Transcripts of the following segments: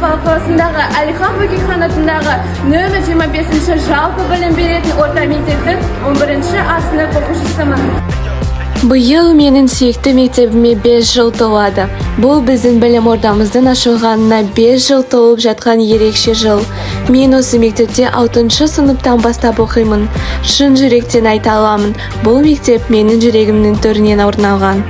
Петропавл қаласындағы Әлихан Бөкейхан атындағы нөмір 25-ші жалпы білім беретін орта мектептің 11-ші А сынып оқушысымын. Биыл менің сүйікті мектебіме 5 жыл толады. Бұл біздің білім ордамыздың ашылғанына 5 жыл толып жатқан ерекше жыл. Мен осы мектепте 6-шы сыныптан бастап оқимын. Шын жүректен айта аламын, бұл мектеп менің жүрегімнің төрінен орын алған.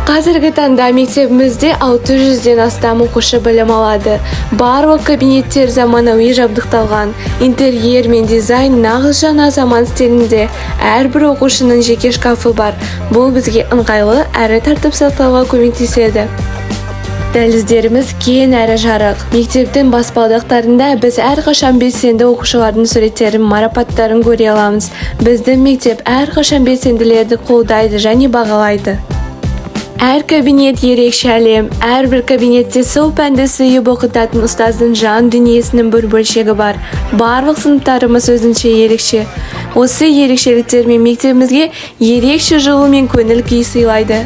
Қазіргі таңда мектебімізде 600-ден астам оқушы білім алады. Барлық кабинеттер заманауи жабдықталған. Интерьер мен дизайн нағыз жаңа заман стилінде. Әрбір оқушының жеке шкафы бар. Бұл бізге ыңғайлы әрі тәртіп сақтауға көмектеседі. Дәліздеріміз кең әрі жарық. Мектептің баспалдақтарында біз әрқашан белсенді оқушылардың суреттерін, марапаттарын көре аламыз. Біздің мектеп әрқашан белсенділерді қолдайды және бағалайды. Әр кабинет ерекше әлем. Әрбір кабинетте сол пәнді сүйіп оқытатын ұстаздың жан дүниесінің бір бөлшегі бар. Барлық сыныптарымыз өзінше ерекше. Осы ерекшеліктермен мектебімізге ерекше жылу мен көңіл күй сыйлайды.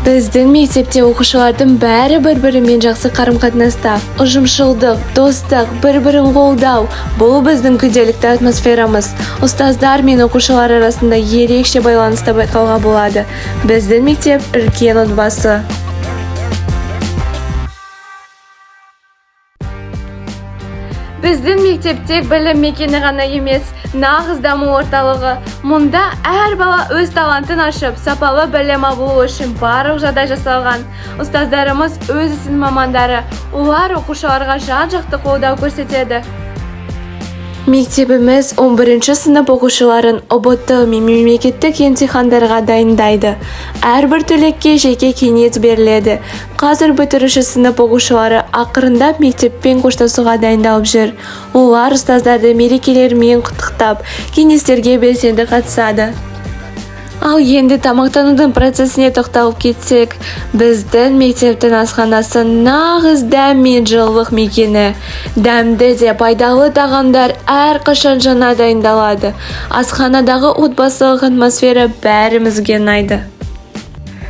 Біздің мектепте оқушылардың бәрі бір-бірімен жақсы қарым-қатынаста. Ұжымшылдық, достық, бір-бірін қолдау. Бұл біздің күнделікті атмосферамыз. Ұстаздар мен оқушылар арасында ерекше байланысты байқауға болады. Біздің мектеп үлкен отбасы. Біздің мектепте білім мекені ғана емес, нағыз даму орталығы. Мұнда әр бала өз талантын ашып, сапалы білім алу үшін барлық жағдай жасалған. Ұстаздарымыз өз ісінің мамандары. Олар оқушыларға жан-жақты қолдау көрсетеді. Мектебіміз 11-ші сынып оқушыларын ұбт мен мемлекеттік емтихандарға дайындайды. Әрбір түлекке жеке кеңес беріледі. Қазір бітіруші сынып оқушылары ақырындап мектеппен қоштасуға дайындалып жүр. Олар ұстаздарды мерекелерімен құттықтап, кеңестерге белсенді қатысады. Ал енді тамақтанудың процесіне тоқталып кетсек, біздің мектептің асханасы нағыз дәм мен жылылық мекені. Дәмді де пайдалы тағамдар әрқашан жаңа дайындалады. Асханадағы отбасылық атмосфера бәрімізге ұнайды.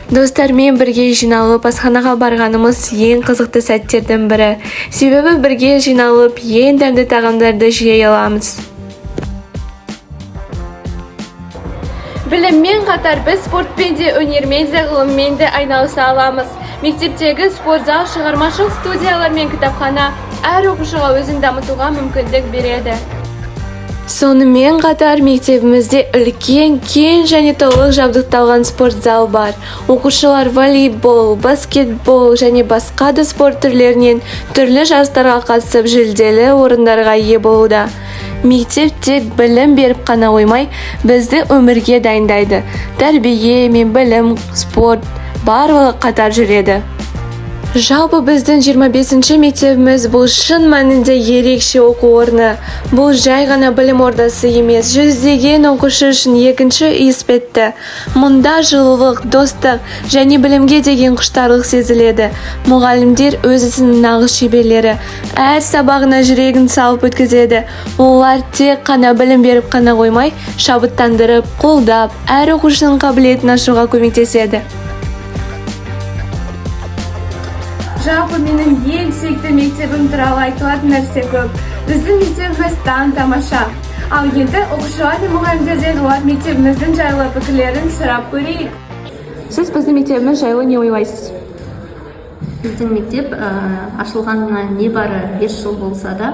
Достармен бірге жиналып асханаға барғанымыз ең қызықты сәттердің бірі. Себебі бірге жиналып ең дәмді тағамдарды жей аламыз. Біліммен қатар біз спортпен де, өнермен де, ғылыммен де айналыса аламыз. Мектептегі спортзал, шығармашылық студиялар мен кітапхана әр оқушыға өзін дамытуға мүмкіндік береді. Сонымен қатар мектебімізде үлкен, кең және толық жабдықталған спортзал бар. Оқушылар волейбол, баскетбол және басқа да спорт түрлерінен түрлі жарыстарға қатысып жүлделі орындарға ие болуда. Мектеп тек білім беріп қана қоймай, бізді өмірге дайындайды. Тәрбие мен білім, спорт барлығы қатар жүреді. Жалпы біздің 25-ші мектебіміз бұл шын мәнінде ерекше оқу орны. Бұл жай ғана білім ордасы емес, жүздеген оқушы үшін екінші үй іспетті. Мұнда жылылық, достық және білімге деген құштарлық сезіледі. Мұғалімдер өз ісінің нағыз шеберлері. Әр сабағына жүрегін салып өткізеді. Олар тек қана білім беріп қана қоймай, шабыттандырып, қолдап, әр оқушының қабілетін ашуға көмектеседі. Жалпы менің ең сүйікті мектебім туралы айтылатын нәрсе көп. Біздің мектебіміз таң тамаша. Ал енді оқушылар мен мұғалімдерден олар мектебіміздің жайлы пікірлерін сұрап көрейік. Сіз біздің мектебіміз жайлы не ойлайсыз? Біздің мектеп ашылғанына небары 5 жыл болса да,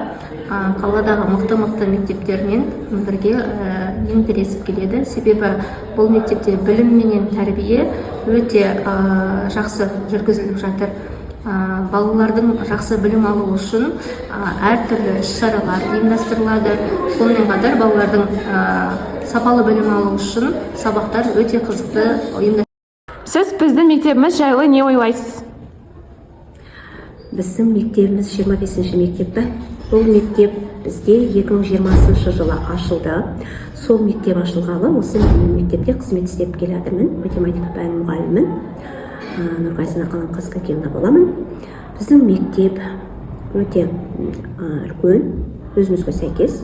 қаладағы мықты мектептермен бірге ең тіресіп келеді. Себебі бұл мектепте білім менен тәрбие өте жақсы жүргізіліп жатыр. Балалардың жақсы білім алу үшін әртүрлі іс-шаралар ұйымдастырылады. Сонымен қатар балалардың сапалы білім алу үшін сабақтар өте қызықты ұйымдастырылады. Сіз біздің мектебіміз жайлы не ойлайсыз? Біздің мектебіміз 25-ші мектепті. Бұл мектеп бізге 2020 жылы ашылды. Сол мектеп ашылғалы осы мектепте қызмет істеп келатырмын. Математика пәні мұғалімімін. Нұрғайсына Қаламқас Кәкемна боламын. Біздің мектеп өте үлкен, өзімізге сәйкес.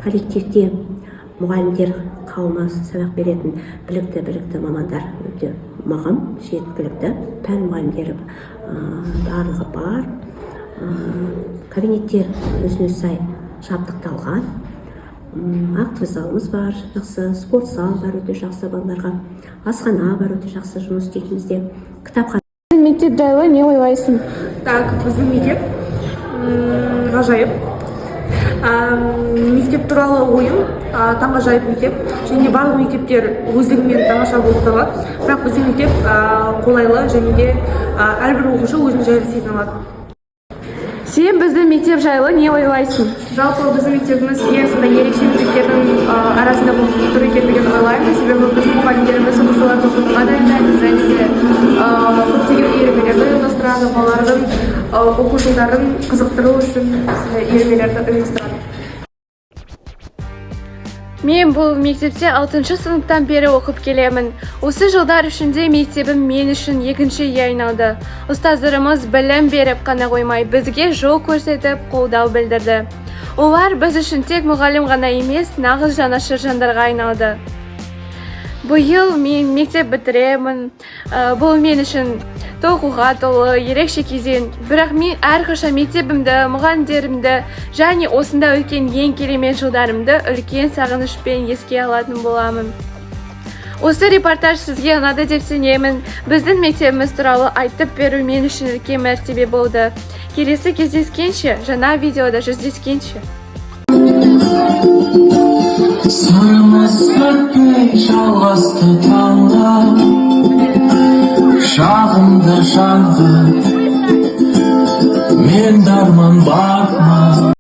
Коллективте мұғалімдер қауымы сабақ беретін білікті мамандар өте маған жеткілікті. Пән мұғалімдері барлығы бар. Кабинеттер өзіне сай жабдықталған. Актовый залымыз бар, жақсы, спорт зал бар, өте жақсы балаларға. Асхана бар, өте жақсы жұмыс істейтінімізде. Кітапхана. Мектеп жайлы не ойлайсың? Так, біздің мектеп ғажайып. Мектеп туралы ойым таңғажайып мектеп. Және барлық мектептер өздігімен тамаша болып табылады. Бірақ біздің мектеп қолайлы және де әрбір оқушы өзін жайлы сезіне алады. Сен біздің мектеп жайлы не ойлайсың? Жалпы біздің мектебіміз ең сондай ерекше мектептердің арасында болып тұр екендігін ойлаймын. Себебі біздің мұғалімдеріміз оқушыларды оқытуға дайындайды және де көптеген үйірмелерді ұйымдастырады, балалардың оқу жылдарын қызықтыру үшін үйірмелерді ұйымдастырады. Мен бұл мектепте 6 сыныптан бері оқып келемін. Осы жылдар ішінде мектебім мен үшін екінші үй айналды. Ұстаздарымыз білім беріп қана қоймай, бізге жол көрсетіп, қолдау білдірді. Олар біз үшін тек мұғалім ғана емес, нағыз жанашыр жандарға айналды. Биыл мен мектеп бітіремін. Бұл мен үшін толқуға толы ерекше кезең. Бірақ мен әрқашан мектебімді, мұғалімдерімді және осында өткен ең керемет жылдарымды үлкен сағынышпен еске алатын боламын. Осы репортаж сізге ұнады деп сенемін. Біздің мектебіміз туралы айтып беру мен үшін үлкен мәртебе болды. Келесі кездескенше, жаңа видеода жүздескенше. Сырымыз өтпей жалғасты таңға, шағымда жанды мен дарман бар ма?